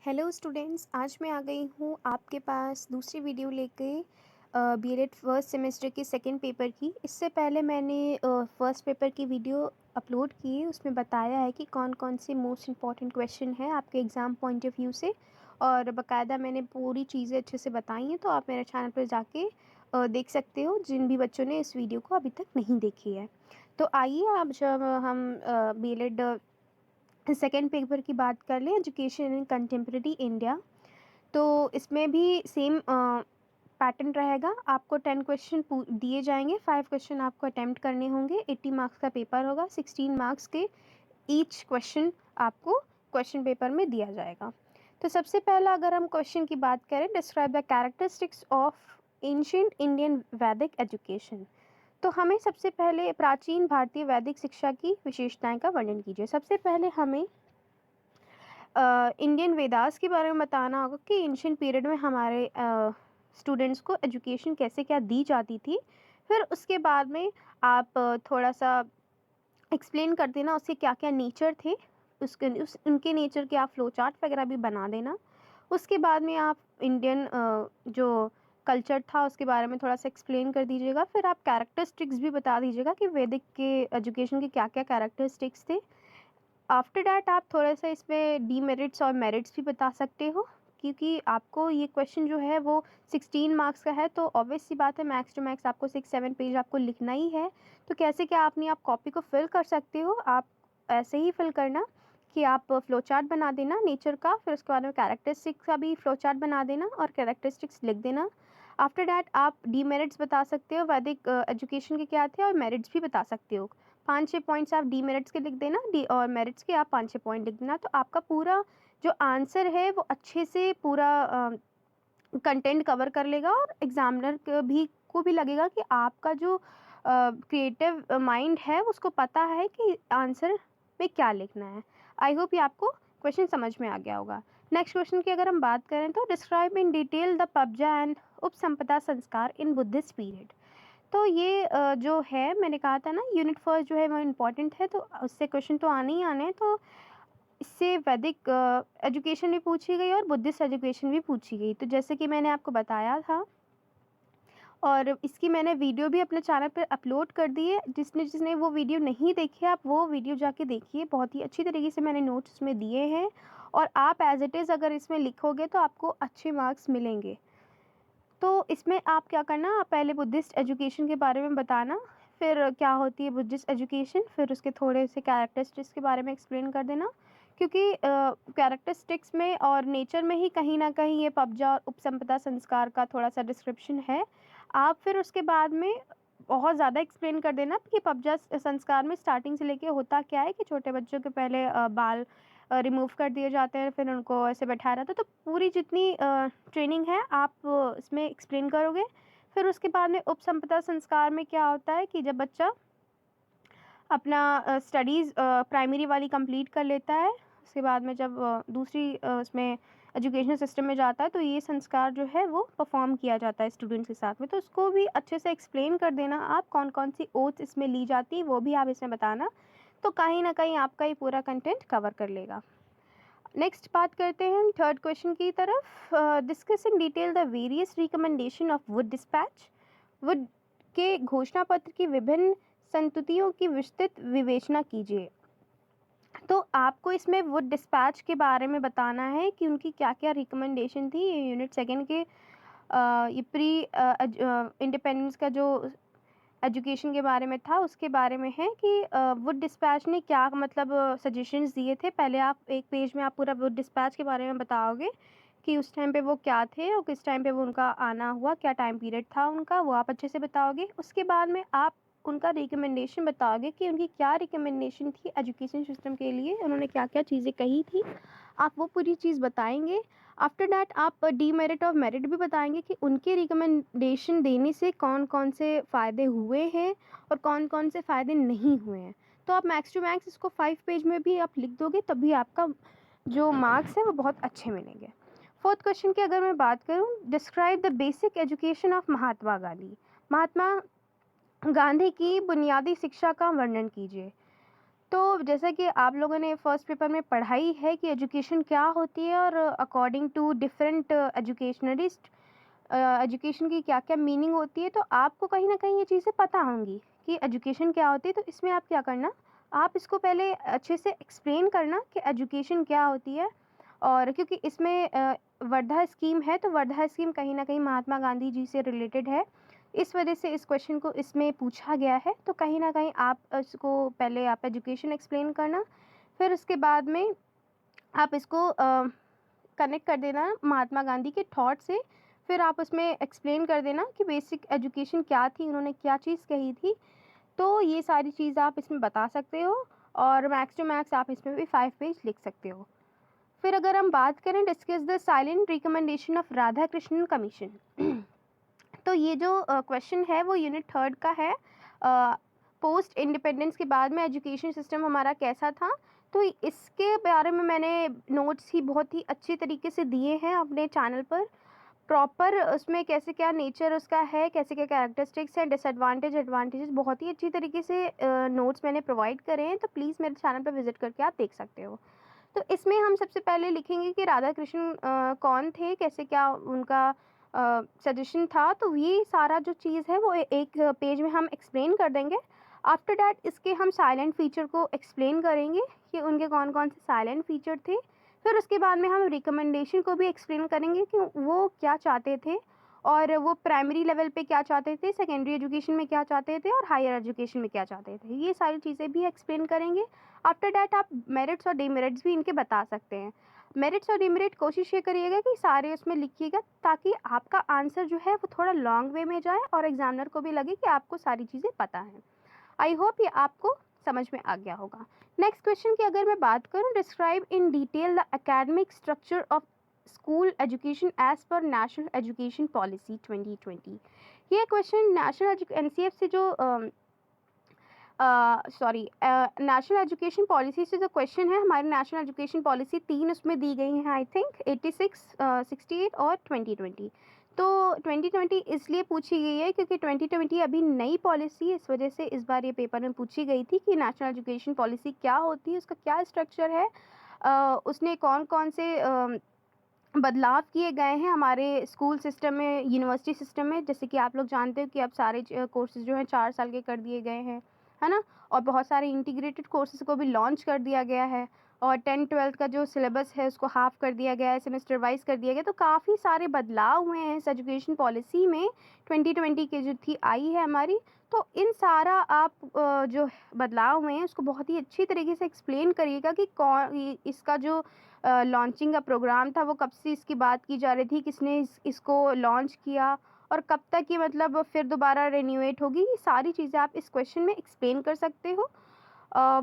Hello students, आज मैं आ गई हूँ आपके पास दूसरी वीडियो लेके बीएड फर्स्ट सेमेस्टर के सेकंड पेपर की। इससे पहले मैंने फर्स्ट पेपर की वीडियो अपलोड की है, उसमें बताया है कि कौन कौन से मोस्ट इम्पॉर्टेंट क्वेश्चन हैं आपके एग्ज़ाम पॉइंट ऑफ व्यू से, और बाकायदा मैंने पूरी चीज़ें अच्छे से बताई हैं। तो आप मेरे चैनल पर जाके देख सकते हो, जिन भी बच्चों ने इस वीडियो को अभी तक नहीं देखी है। तो आइए, अब जब हम बीएड सेकेंड पेपर की बात कर लें, एजुकेशन इन कंटेम्प्रेरी इंडिया, तो इसमें भी सेम पैटर्न रहेगा। आपको 10 क्वेश्चन दिए जाएंगे, 5 क्वेश्चन आपको अटैम्प्ट करने होंगे। 80 मार्क्स का पेपर होगा, 16 मार्क्स के ईच क्वेश्चन आपको क्वेश्चन पेपर में दिया जाएगा। तो सबसे पहला अगर हम क्वेश्चन की बात करें, describe the characteristics of ancient Indian वैदिक एजुकेशन। तो हमें सबसे पहले प्राचीन भारतीय वैदिक शिक्षा की विशेषताएं का वर्णन कीजिए। सबसे पहले हमें इंडियन वेदास के बारे में बताना होगा कि एंशिएंट पीरियड में हमारे स्टूडेंट्स को एजुकेशन कैसे क्या दी जाती थी। फिर उसके बाद में आप थोड़ा सा एक्सप्लेन कर देना उसके क्या क्या नेचर थे, उनके नेचर के आप फ्लो चार्ट वगैरह भी बना देना। उसके बाद में आप इंडियन जो कल्चर था उसके बारे में थोड़ा सा एक्सप्लेन कर दीजिएगा। फिर आप कैरेक्टरिस्टिक्स भी बता दीजिएगा कि वैदिक के एजुकेशन के क्या क्या कैरेक्टरिस्टिक्स थे। आफ्टर डैट आप थोड़ा सा इसमें डीमेरिट्स और मेरिट्स भी बता सकते हो, क्योंकि आपको ये क्वेश्चन जो है वो 16 मार्क्स का है। तो ऑब्वियस सी बात है, मैक्स टू मैक्स आपको 6-7 पेज आपको लिखना ही है। तो कैसे क्या अपनी आप कॉपी को फिल कर सकते हो, आप ऐसे ही फिल करना कि आप फ्लो चार्ट बना देना नेचर का, फिर उसके बाद में कैरेक्टरिस्टिक्स का भी फ्लो चार्ट बना देना और कैरेक्टरिस्टिक्स लिख देना। आफ्टर डैट आप डीमेरिट्स बता सकते हो, वैदिक एजुकेशन के क्या थे, और मेरिट्स भी बता सकते हो। 5-6 पॉइंट्स आप डीमेरिट्स के लिख देना, डी और मेरिट्स के आप 5-6 पॉइंट लिख देना। तो आपका पूरा जो आंसर है वो अच्छे से पूरा कंटेंट कवर कर लेगा, और एग्जामिनर को भी लगेगा कि आपका जो क्रिएटिव माइंड है उसको पता है कि आंसर में क्या लिखना है। आई होप ये आपको क्वेश्चन समझ में आ गया होगा। नेक्स्ट क्वेश्चन की अगर हम बात करें, तो describe in detail the Pabbajja and Upasampada संस्कार इन बुद्धिस्ट पीरियड। तो ये जो है, मैंने कहा था ना यूनिट फर्स्ट जो है वो इम्पॉर्टेंट है, तो उससे क्वेश्चन तो आने ही आने हैं। तो इससे वैदिक एजुकेशन भी पूछी गई और बुद्धिस्ट एजुकेशन भी पूछी गई। तो जैसे कि मैंने आपको बताया था, और इसकी मैंने वीडियो भी अपने चैनल पर अपलोड कर दी है। जिसने जिसने वो वीडियो नहीं देखी है, आप वो वीडियो जाके देखिए। बहुत ही अच्छी तरीके से मैंने नोट्स उसमें दिए हैं, और आप एज इट इज़ अगर इसमें लिखोगे तो आपको अच्छे मार्क्स मिलेंगे। तो इसमें आप क्या करना, आप पहले बुद्धिस्ट एजुकेशन के बारे में बताना, फिर क्या होती है बुद्धिस्ट एजुकेशन, फिर उसके थोड़े से कैरेक्टरिस्टिक्स के बारे में एक्सप्लेन कर देना। क्योंकि कैरेक्टरिस्टिक्स में और नेचर में ही कहीं ना कहीं ये पब्जा और उपसंपदा संस्कार का थोड़ा सा डिस्क्रिप्शन है। आप फिर उसके बाद में बहुत ज़्यादा एक्सप्लेन कर देना कि पब्जा संस्कार में स्टार्टिंग से लेके होता क्या है, कि छोटे बच्चों के पहले बाल रिमूव कर दिए जाते हैं, फिर उनको ऐसे बैठाया जाता है। तो पूरी जितनी ट्रेनिंग है आप इसमें एक्सप्लेन करोगे। फिर उसके बाद में उपसंपदा संस्कार में क्या होता है कि जब बच्चा अपना स्टडीज़ प्राइमरी वाली कंप्लीट कर लेता है, उसके बाद में जब दूसरी उसमें एजुकेशन सिस्टम में जाता है, तो ये संस्कार जो है वो परफॉर्म किया जाता है स्टूडेंट्स के साथ में। तो उसको भी अच्छे से एक्सप्लेन कर देना आप, कौन कौन सी ओथ्स इसमें ली जाती है वो भी आप इसमें बताना। तो कहीं ना कहीं आपका ये पूरा कंटेंट कवर कर लेगा। नेक्स्ट बात करते हैं हम थर्ड क्वेश्चन की तरफ। Discuss in detail the various recommendation of Wood dispatch. Would के घोषणा पत्र की विभिन्न संतुतियों की विस्तृत विवेचना कीजिए। तो आपको इसमें वुड डिस्पैच के बारे में बताना है कि उनकी क्या क्या रिकमेंडेशन थी। ये यूनिट सेकेंड के ये प्री इंडिपेंडेंस का जो एजुकेशन के बारे में था उसके बारे में है कि वुड डिस्पैच ने क्या मतलब सजेशंस दिए थे। पहले आप एक पेज में आप पूरा वुड डिस्पैच के बारे में बताओगे कि उस टाइम पे वो क्या थे और किस टाइम पे वो उनका आना हुआ, क्या टाइम पीरियड था उनका, वो आप अच्छे से बताओगे। उसके बाद में आप उनका रिकमेंडेशन बताओगे कि उनकी क्या रिकमेंडेशन थी एजुकेशन सिस्टम के लिए, उन्होंने क्या क्या चीज़ें कही थी, आप वो पूरी चीज़ बताएंगे। आफ्टर डैट आप डीमेरिट और मेरिट भी बताएंगे कि उनके रिकमेंडेशन देने से कौन कौन से फ़ायदे हुए हैं और कौन कौन से फ़ायदे नहीं हुए हैं। तो आप मैक्स टू मैक्स इसको 5 पेज में भी आप लिख दोगे, तभी आपका जो मार्क्स है वो बहुत अच्छे मिलेंगे। फोर्थ क्वेश्चन की अगर मैं बात करूँ, describe the basic education of Mahatma Gandhi. Mahatma Gandhi की बुनियादी शिक्षा का वर्णन कीजिए। तो जैसा कि आप लोगों ने फर्स्ट पेपर में पढ़ाई है कि एजुकेशन क्या होती है और according to different educationalist education की क्या-क्या मीनिंग होती है, तो आपको कहीं न कहीं ये चीज़ें पता होंगी कि एजुकेशन क्या होती है। तो इसमें आप क्या करना, आप इसको पहले अच्छे से एक्सप्लेन करना कि एजुकेशन क्या होती है। और क्योंकि इसमें वर्धा स्कीम है, तो वर्धा स्कीम कहीं न कहीं महात्मा गांधी जी से रिलेटेड है। इस वजह से इस क्वेश्चन को इसमें पूछा गया है। तो कहीं न कहीं आप इसको पहले आप एजुकेशन एक्सप्लेन करना, फिर उसके बाद में आप इसको कनेक्ट कर देना महात्मा गांधी के थॉट से। फिर आप उसमें एक्सप्लेन कर देना कि बेसिक एजुकेशन क्या थी, उन्होंने क्या चीज़ कही थी। तो ये सारी चीज़ आप इसमें बता सकते हो और मैक्स टू मैक्स आप इसमें भी 5 पेज लिख सकते हो। फिर अगर हम बात करें discuss the silent recommendation of Radha Krishnan commission. तो ये जो क्वेश्चन है वो यूनिट 3 का है। पोस्ट इंडिपेंडेंस के बाद में एजुकेशन सिस्टम हमारा कैसा था, तो इसके बारे में मैंने नोट्स ही बहुत ही अच्छी तरीके से दिए हैं अपने चैनल पर। प्रॉपर उसमें कैसे क्या नेचर उसका है, कैसे क्या कैरेक्टरिस्टिक्स हैं, डिसएडवांटेज एडवांटेजेस, बहुत ही अच्छी तरीके से नोट्स मैंने प्रोवाइड करे हैं। तो प्लीज़ मेरे चैनल पर विजिट करके आप देख सकते हो। तो इसमें हम सबसे पहले लिखेंगे कि राधा कृष्ण कौन थे, कैसे क्या उनका सजेशन था। तो ये सारा जो चीज़ है वो एक पेज में हम एक्सप्लेन कर देंगे। आफ्टर डैट इसके हम साइलेंट फीचर को एक्सप्लेन करेंगे कि उनके कौन कौन से साइलेंट फीचर थे। फिर उसके बाद में हम रिकमेंडेशन को भी एक्सप्लेन करेंगे कि वो क्या चाहते थे और वो प्राइमरी लेवल पे क्या चाहते थे, सेकेंडरी एजुकेशन में क्या चाहते थे और हायर एजुकेशन में क्या चाहते थे। ये सारी चीज़ें भी एक्सप्लेन करेंगे। आफ्टर डैट आप मेरिट्स और डिमेरिट्स भी इनके बता सकते हैं। मेरिट्स और डिमेरिट कोशिश ये करिएगा कि सारे उसमें लिखिएगा, ताकि आपका आंसर जो है वो थोड़ा लॉन्ग वे में जाए और एग्जामिनर को भी लगे कि आपको सारी चीज़ें पता हैं। आई होप ये आपको समझ में आ गया होगा। नेक्स्ट क्वेश्चन की अगर मैं बात करूं, describe in detail the academic structure of school education as per national education policy 2020। ये क्वेश्चन नेशनल एनसीएफ से जो नेशनल एजुकेशन पॉलिसी से जो क्वेश्चन है, हमारी नेशनल एजुकेशन पॉलिसी 3 उसमें दी गई हैं, आई थिंक 86, 68 और 2020। तो 2020 इसलिए पूछी गई है क्योंकि 2020 अभी नई पॉलिसी है, इस वजह से इस बार ये पेपर में पूछी गई थी कि नेशनल एजुकेशन पॉलिसी क्या होती है, उसका क्या स्ट्रक्चर है, उसने कौन कौन से बदलाव किए गए हैं हमारे स्कूल सिस्टम में, यूनिवर्सिटी सिस्टम में। जैसे कि आप लोग जानते हो कि अब सारे कोर्सेज जो हैं 4 साल के कर दिए गए हैं, है ना। और बहुत सारे इंटीग्रेटेड कोर्सेज को भी लॉन्च कर दिया गया है और 10-12 का जो सिलेबस है उसको हाफ कर दिया गया है, सेमेस्टर वाइज कर दिया गया। तो काफ़ी सारे बदलाव हुए हैं इस एजुकेशन पॉलिसी में 2020 के जो थी आई है हमारी। तो इन सारा आप जो बदलाव हुए हैं उसको बहुत ही अच्छी तरीके से एक्सप्लेन करिएगा कि कौन इसका जो लॉन्चिंग का प्रोग्राम था वो कब से इसकी बात की जा रही थी, किसने इसको लॉन्च किया और कब तक ये मतलब फिर दोबारा रिन्यूएट होगी। ये सारी चीज़ें आप इस क्वेश्चन में एक्सप्लेन कर सकते हो।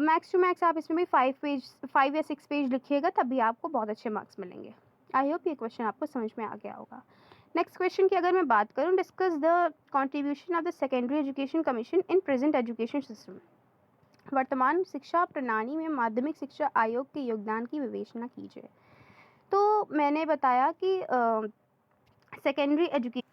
मैक्स टू मैक्स आप इसमें भी 5 या 6 पेज लिखिएगा, तभी आपको बहुत अच्छे मार्क्स मिलेंगे। आई होप ये क्वेश्चन आपको समझ में आ गया होगा। नेक्स्ट क्वेश्चन की अगर मैं बात करूँ, discuss the contribution of the secondary education commission in present education system. वर्तमान शिक्षा प्रणाली में माध्यमिक शिक्षा आयोग के योगदान की विवेचना कीजिए। तो मैंने बताया कि सेकेंडरी एजुकेशन,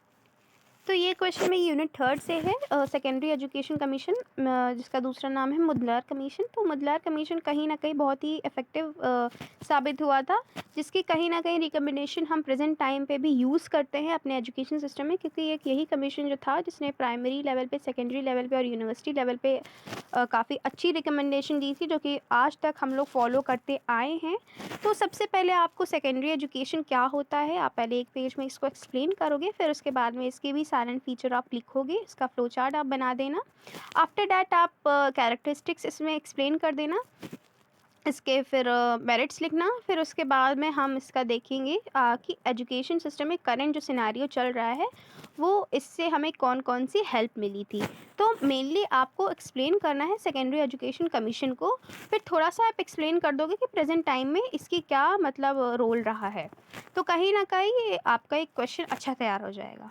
तो ये क्वेश्चन में यूनिट 3 से है, सेकेंडरी एजुकेशन कमीशन, जिसका दूसरा नाम है मुदलियार कमीशन। तो मुदलियार कमीशन कहीं ना कहीं बहुत ही इफ़ेक्टिव साबित हुआ था, जिसकी कहीं ना कहीं रिकमेंडेशन हम प्रेजेंट टाइम पे भी यूज़ करते हैं अपने एजुकेशन सिस्टम में, क्योंकि एक यही कमीशन जो था जिसने प्राइमरी लेवल पे, सेकेंडरी लेवल पे और यूनिवर्सिटी लेवल पे काफ़ी अच्छी रिकमेंडेशन दी थी, जो कि आज तक हम लोग फॉलो करते आए हैं। तो सबसे पहले आपको सेकेंडरी एजुकेशन क्या होता है, आप पहले एक पेज में इसको एक्सप्लेन करोगे, फिर उसके बाद में इसके भी साइलेंट फीचर आप लिखोगे, इसका फ्लो चार्ट आप बना देना। आफ्टर डैट आप कैरेक्टरिस्टिक्स इसमें एक्सप्लेन कर देना, इसके फिर मेरिट्स लिखना। फिर उसके बाद में हम इसका देखेंगे कि एजुकेशन सिस्टम में करंट जो सिनेरियो चल रहा है वो इससे हमें कौन कौन सी हेल्प मिली थी। तो मेनली आपको एक्सप्लेन करना है सेकेंडरी एजुकेशन कमीशन को, फिर थोड़ा सा आप एक्सप्लेन कर दोगे कि प्रेजेंट टाइम में इसकी क्या मतलब रोल रहा है। तो कहीं ना कहीं आपका एक क्वेश्चन अच्छा तैयार हो जाएगा।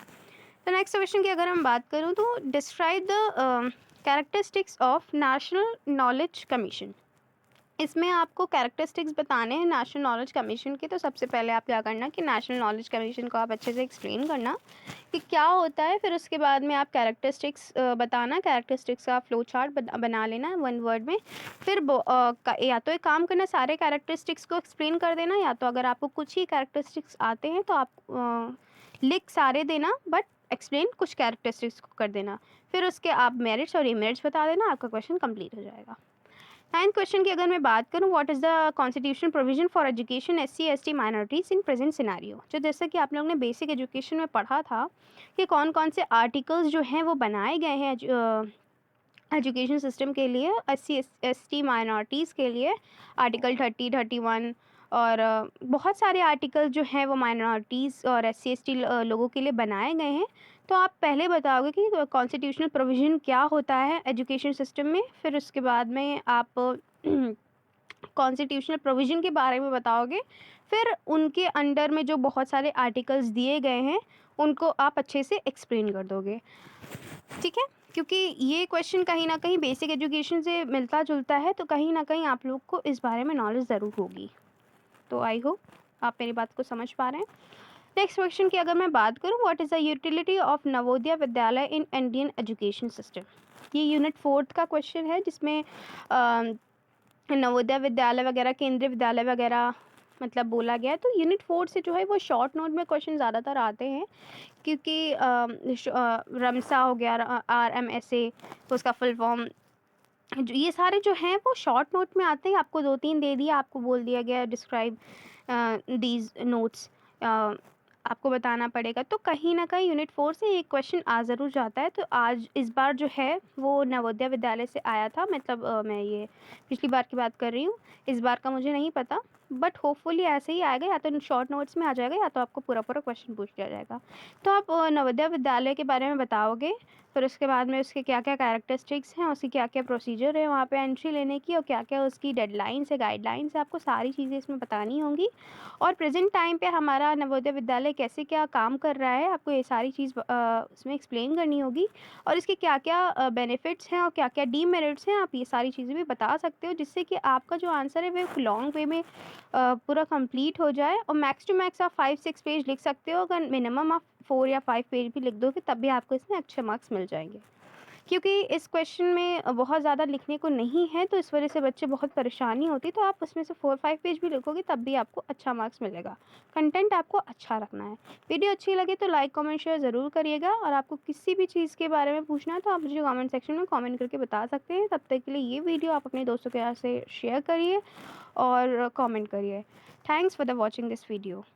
तो नेक्स्ट क्वेश्चन की अगर हम बात करूँ, तो describe the characteristics of national knowledge commission. इसमें आपको कैरेक्टरिस्टिक्स बताने हैं नेशनल नॉलेज कमीशन के। तो सबसे पहले आप क्या करना कि नेशनल नॉलेज कमीशन को आप अच्छे से एक्सप्लेन करना कि क्या होता है। फिर उसके बाद में आप कैरेक्टरिस्टिक्स बताना, कैरेक्टरिस्टिक्स का फ्लो चार्ट बना लेना 1 वर्ड में। फिर या तो एक काम करना, सारे कैरेक्टरिस्टिक्स को एक्सप्लेन कर देना, या तो अगर आपको कुछ ही कैरेक्टरिस्टिक्स आते हैं तो आप लिख सारे देना, बट एक्सप्लेन कुछ कैरेक्टरिस्टिक्स को कर देना। फिर उसके आप मेरिट्स और डिमेरिट्स बता देना, आपका क्वेश्चन कंप्लीट हो जाएगा। 9th क्वेश्चन की अगर मैं बात करूं, what is the constitutional provision for education SC ST minorities in present scenario. जो जैसा कि आप लोगों ने बेसिक एजुकेशन में पढ़ा था कि कौन कौन से आर्टिकल्स जो हैं वो बनाए गए हैं एजुकेशन सिस्टम के लिए, एससी एसटी माइनॉरिटीज़ के लिए। आर्टिकल 30, 31 और बहुत सारे आर्टिकल जो हैं वो माइनॉरिटीज़ और एससी एसटी लोगों के लिए बनाए गए हैं। तो आप पहले बताओगे कि कॉन्स्टिट्यूशनल प्रोविज़न क्या होता है एजुकेशन सिस्टम में, फिर उसके बाद में आप कॉन्स्टिट्यूशनल प्रोविज़न के बारे में बताओगे, फिर उनके अंडर में जो बहुत सारे आर्टिकल्स दिए गए हैं उनको आप अच्छे से एक्सप्लेन कर दोगे, ठीक है। क्योंकि ये क्वेश्चन कहीं ना कहीं बेसिक एजुकेशन से मिलता जुलता है, तो कहीं ना कहीं आप लोग को इस बारे में नॉलेज ज़रूर होगी। तो आई होप आप मेरी बात को समझ पा रहे हैं। नेक्स्ट क्वेश्चन की अगर मैं बात करूं, what is the utility of Navodaya Vidyalaya in Indian education system. ये यूनिट 4 का क्वेश्चन है, जिसमें नवोदय विद्यालय वगैरह, केंद्रीय विद्यालय वगैरह मतलब बोला गया है। तो यूनिट 4 से जो है वो शॉर्ट नोट में क्वेश्चन ज़्यादातर आते हैं, क्योंकि रमसा हो गया, RMSA, उसका फुल फॉर्म, ये सारे जो हैं वो शॉर्ट नोट में आते हैं। आपको 2-3 दे दिया, आपको बोल दिया गया डिस्क्राइब दीज नोट्स, आपको बताना पड़ेगा। तो कहीं ना कहीं यूनिट 4 से एक क्वेश्चन आ ज़रूर जाता है। तो आज इस बार जो है वो नवोदय विद्यालय से आया था, मतलब मैं ये पिछली बार की बात कर रही हूँ, इस बार का मुझे नहीं पता, बट होपफुली ऐसे ही आएगा, या तो शॉर्ट नोट्स में आ जाएगा या तो आपको पूरा पूरा क्वेश्चन पूछ लिया जाएगा। तो आप नवोदय विद्यालय के बारे में बताओगे, फिर उसके बाद में उसके क्या क्या कैरेक्टरिस्टिक्स हैं, उसकी क्या क्या प्रोसीजर है वहाँ पे एंट्री लेने की, और क्या क्या उसकी डेडलाइंस है, गाइडलाइंस है, आपको सारी चीज़ें इसमें बतानी होंगी। और प्रेजेंट टाइम पे हमारा नवोदय विद्यालय कैसे क्या काम कर रहा है, आपको ये सारी चीज़ उसमें एक्सप्लेन करनी होगी। और इसके क्या क्या बेनिफिट्स हैं और क्या क्या डीमेरिट्स हैं, आप ये सारी चीज़ें भी बता सकते हो, जिससे कि आपका जो आंसर है वो लॉन्ग वे में पूरा कंप्लीट हो जाए। और मैक्स टू मैक्स आप 5-6 पेज लिख सकते हो, अगर मिनिमम आप 4 या 5 पेज भी लिख दोगे तब भी आपको इसमें अच्छे मार्क्स मिल जाएंगे। क्योंकि इस क्वेश्चन में बहुत ज़्यादा लिखने को नहीं है, तो इस वजह से बच्चे बहुत परेशानी होती है। तो आप उसमें से 4-5 पेज भी लिखोगे तब भी आपको अच्छा मार्क्स मिलेगा। कंटेंट आपको अच्छा रखना है। वीडियो अच्छी लगे तो लाइक कमेंट शेयर ज़रूर करिएगा, और आपको किसी भी चीज़ के बारे में पूछना है तो आप मुझे कमेंट सेक्शन में कमेंट करके बता सकते हैं। तब तक के लिए ये वीडियो आप अपने दोस्तों के साथ से शेयर करिए और कमेंट करिए। Thanks for the watching this video.